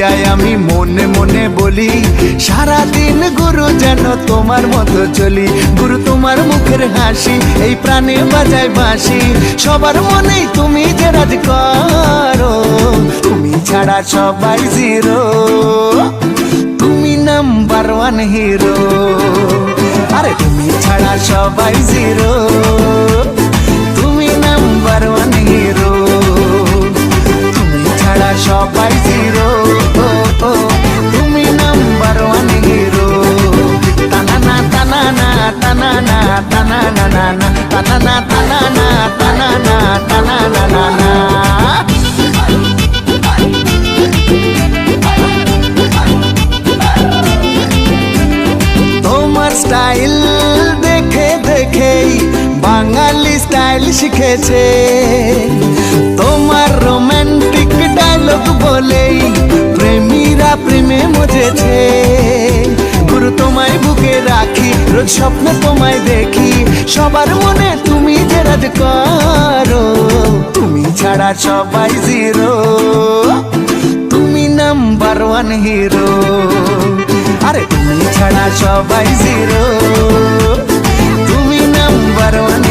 লুকিয়ায় আমি মনে মনে বলি, সারাদিন গুরু যেন তোমার মতো চলি। গুরু তোমার মুখের হাসি, এই প্রাণে বাজায় বাঁশি। সবার মনেই তুমি যে রাজ করো, তুমি ছাড়া সবাই জিরো। তুমি নাম্বার ওয়ান হিরো, আরে তুমি ছাড়া সবাই জিরো। তুমি নাম্বার ওয়ান হিরো, তুমি ছাড়া সবাই জিরো। তুমি নাম্বার ওয়ান হিরো। তানানা তানানা তানানা তানানা নানা তানানা তানানা তানানা তানানা নানা। তোমার স্টাইল দেখে দেখেই বাঙালি স্টাইল শিখেছে। তোমার রোমান্টিক ডায়লগ বলেই প্রেমীরা প্রেমে মজেছে। গুরু তোমায় বুকে রাখি, রোজ স্বপ্নে তোমায় দেখি। সবার মনে তুমি যে রাজ করো, তুমি ছাড়া সবাই জিরো। তুমি নাম্বার ওয়ান হিরো, আরে তুমি ছাড়া সবাই জিরো। তুমি নাম্বার ওয়ান